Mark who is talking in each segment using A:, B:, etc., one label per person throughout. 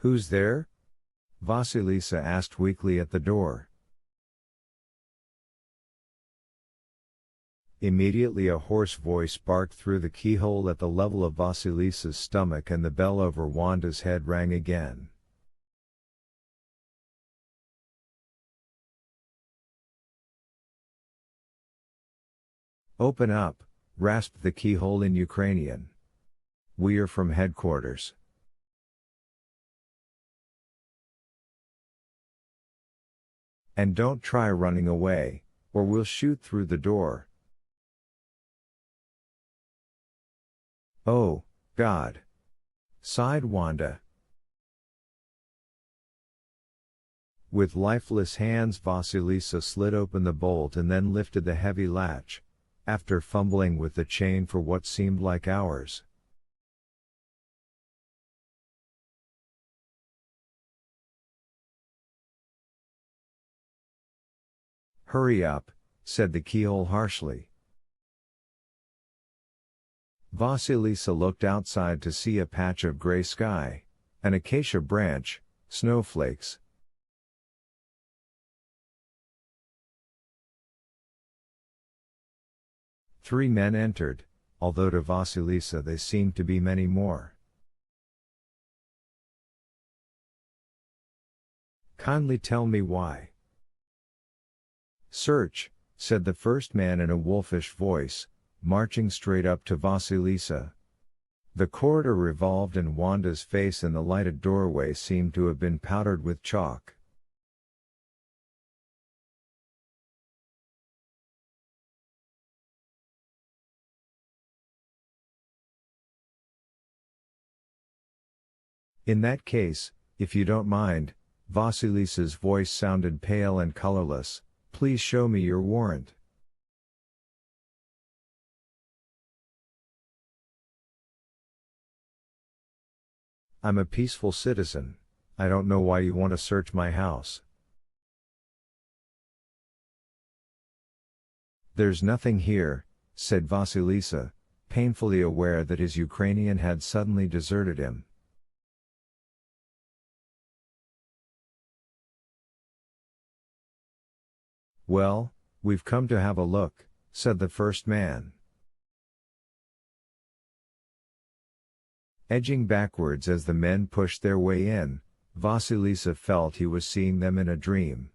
A: Who's there? Vasilisa asked weakly at the door. Immediately a hoarse voice barked through the keyhole at the level of Vasilisa's stomach, and the bell over Wanda's head rang again. "Open up," rasped the keyhole in Ukrainian. "We are from headquarters." "And don't try running away, or we'll shoot through the door." "Oh, God!" sighed Wanda. With lifeless hands Vasilisa slid open the bolt and then lifted the heavy latch, after fumbling with the chain for what seemed like hours. "Hurry up," said the keyhole harshly. Vasilisa looked outside to see a patch of gray sky, an acacia branch, snowflakes. Three men entered, although to Vasilisa they seemed to be many more. "Kindly tell me why." "Search," said the first man in a wolfish voice, marching straight up to Vasilisa. The corridor revolved and Wanda's face in the lighted doorway seemed to have been powdered with chalk. "In that case, if you don't mind," Vasilisa's voice sounded pale and colorless, "please show me your warrant." "I'm a peaceful citizen. I don't know why you want to search my house." "There's nothing here," said Vasilisa, painfully aware that his Ukrainian had suddenly deserted him. "Well, we've come to have a look," said the first man. Edging backwards as the men pushed their way in, Vasilisa felt he was seeing them in a dream.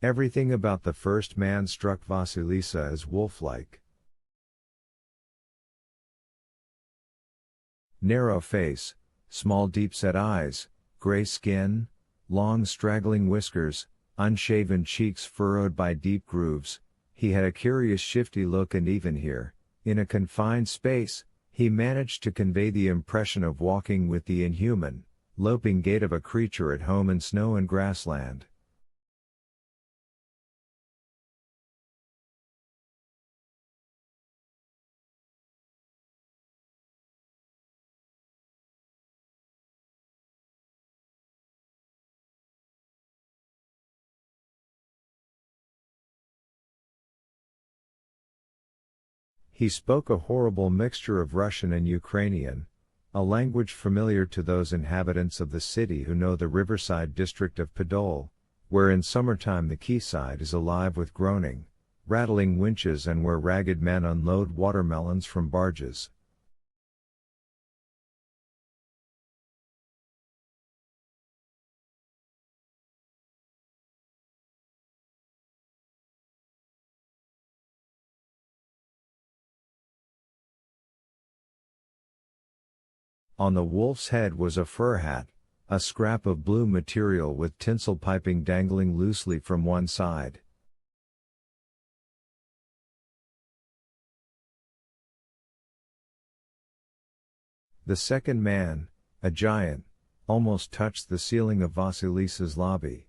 A: Everything about the first man struck Vasilisa as wolf-like. Narrow face, small deep-set eyes, gray skin, long straggling whiskers, unshaven cheeks furrowed by deep grooves. He had a curious shifty look, and even here, in a confined space, he managed to convey the impression of walking with the inhuman, loping gait of a creature at home in snow and grassland. He spoke a horrible mixture of Russian and Ukrainian, a language familiar to those inhabitants of the city who know the riverside district of Podol, where in summertime the quayside is alive with groaning, rattling winches and where ragged men unload watermelons from barges. On the wolf's head was a fur hat, a scrap of blue material with tinsel piping dangling loosely from one side. The second man, a giant, almost touched the ceiling of Vasilisa's lobby.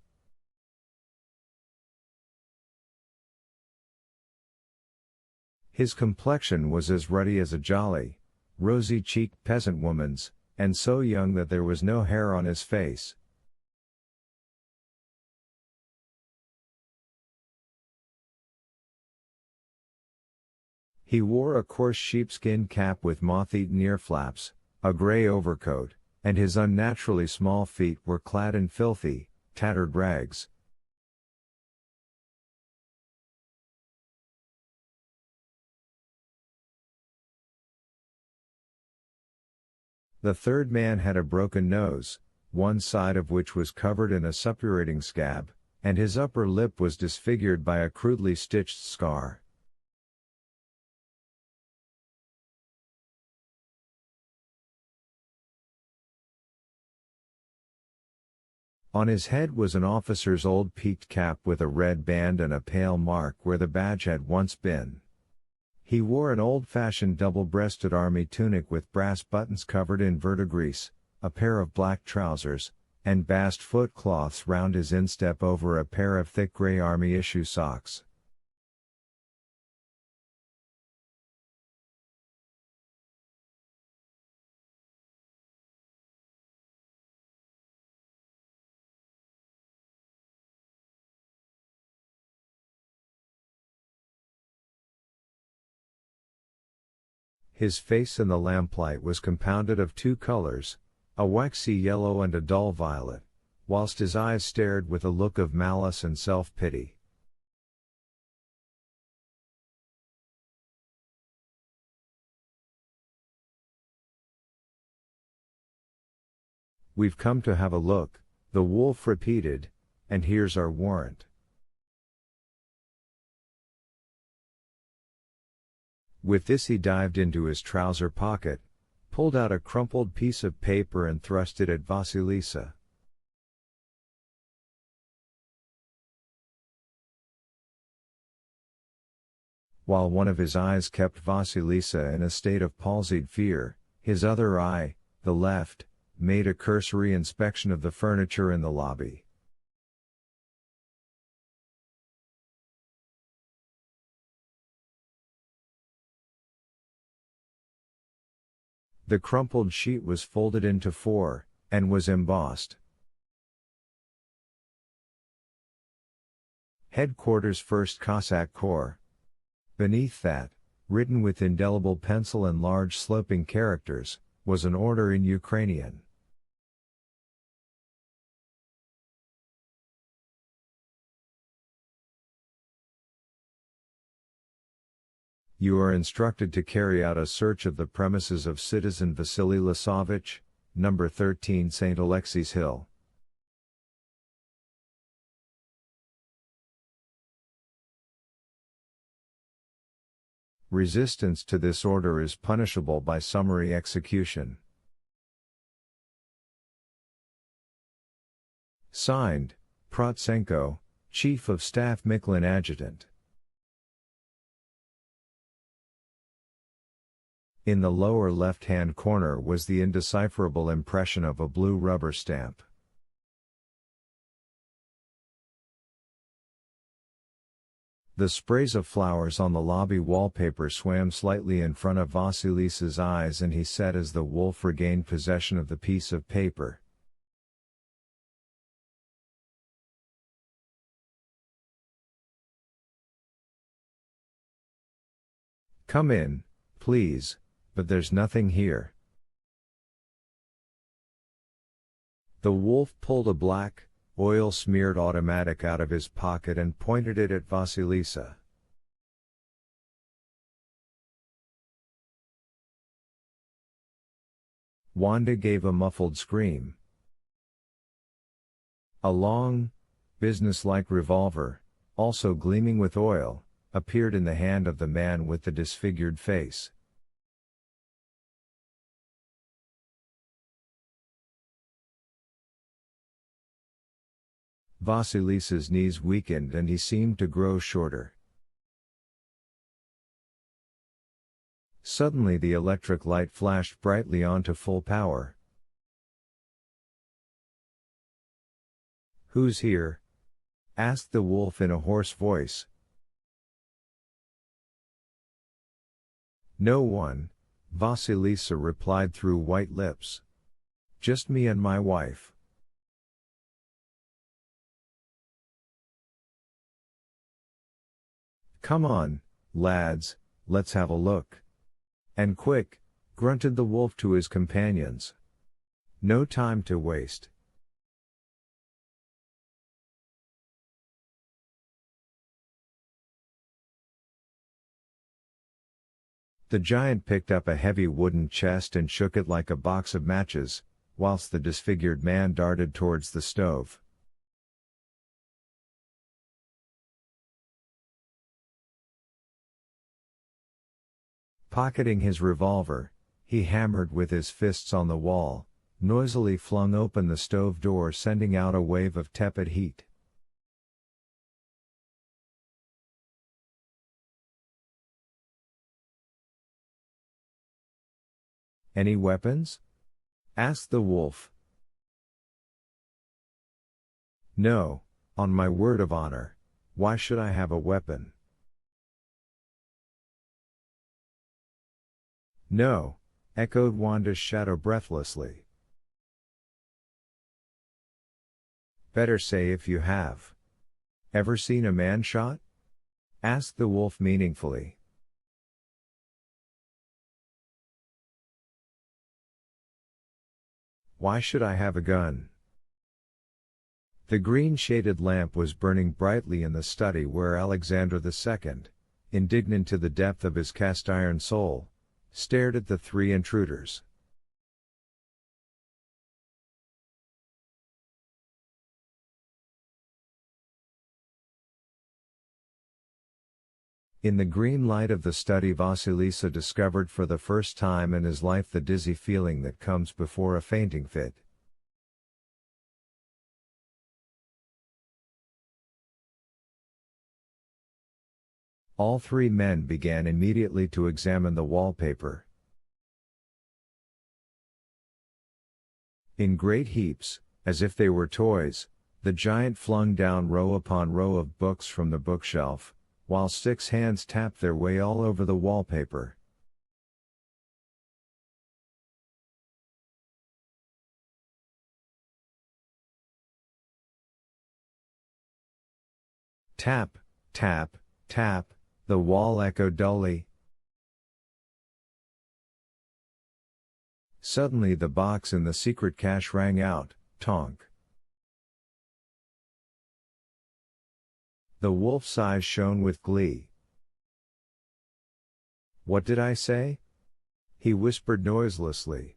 A: His complexion was as ruddy as a jolly, rosy-cheeked peasant woman's, and so young that there was no hair on his face. He wore a coarse sheepskin cap with moth-eaten ear flaps, a gray overcoat, and his unnaturally small feet were clad in filthy, tattered rags. The third man had a broken nose, one side of which was covered in a suppurating scab, and his upper lip was disfigured by a crudely stitched scar. On his head was an officer's old peaked cap with a red band and a pale mark where the badge had once been. He wore an old-fashioned double-breasted army tunic with brass buttons covered in verdigris, a pair of black trousers, and bast foot-cloths round his instep over a pair of thick gray army-issue socks. His face in the lamplight was compounded of two colors, a waxy yellow and a dull violet, whilst his eyes stared with a look of malice and self-pity. "We've come to have a look," the wolf repeated, "and here's our warrant." With this he dived into his trouser pocket, pulled out a crumpled piece of paper and thrust it at Vasilisa. While one of his eyes kept Vasilisa in a state of palsied fear, his other eye, the left, made a cursory inspection of the furniture in the lobby. The crumpled sheet was folded into four, and was embossed. Headquarters 1st Cossack Corps. Beneath that, written with indelible pencil and large sloping characters, was an order in Ukrainian. You are instructed to carry out a search of the premises of citizen Vasily Lisovich, number 13 St. Alexei's Hill. Resistance to this order is punishable by summary execution. Signed, Protsenko, Chief of Staff Miklin Adjutant. In the lower left-hand corner was the indecipherable impression of a blue rubber stamp. The sprays of flowers on the lobby wallpaper swam slightly in front of Vasilisa's eyes, and he said as the wolf regained possession of the piece of paper, "Come in, please, but there's nothing here." The wolf pulled a black, oil-smeared automatic out of his pocket and pointed it at Vasilisa. Wanda gave a muffled scream. A long, business-like revolver, also gleaming with oil, appeared in the hand of the man with the disfigured face. Vasilisa's knees weakened and he seemed to grow shorter. Suddenly the electric light flashed brightly on to full power. "Who's here?" asked the wolf in a hoarse voice. "No one," Vasilisa replied through white lips. "Just me and my wife." "Come on, lads, let's have a look. And quick, grunted the wolf to his companions. No time to waste. The giant picked up a heavy wooden chest and shook it like a box of matches, whilst the disfigured man darted towards the stove. Pocketing his revolver, he hammered with his fists on the wall, noisily flung open the stove door, sending out a wave of tepid heat. Any weapons? Asked the wolf. No, on my word of honor. Why should I have a weapon? No, echoed Wanda's shadow breathlessly. Better say if you have. Ever seen a man shot? Asked the wolf meaningfully. Why should I have a gun? The green-shaded lamp was burning brightly in the study where Alexander II, indignant to the depth of his cast-iron soul, stared at the three intruders. In the green light of the study, Vasilisa discovered for the first time in his life the dizzy feeling that comes before a fainting fit. All three men began immediately to examine the wallpaper. In great heaps, as if they were toys, the giant flung down row upon row of books from the bookshelf, while 6 hands tapped their way all over the wallpaper. Tap, tap, tap, the wall echoed dully. Suddenly the box in the secret cache rang out, tonk. The wolf's eyes shone with glee. What did I say? He whispered noiselessly,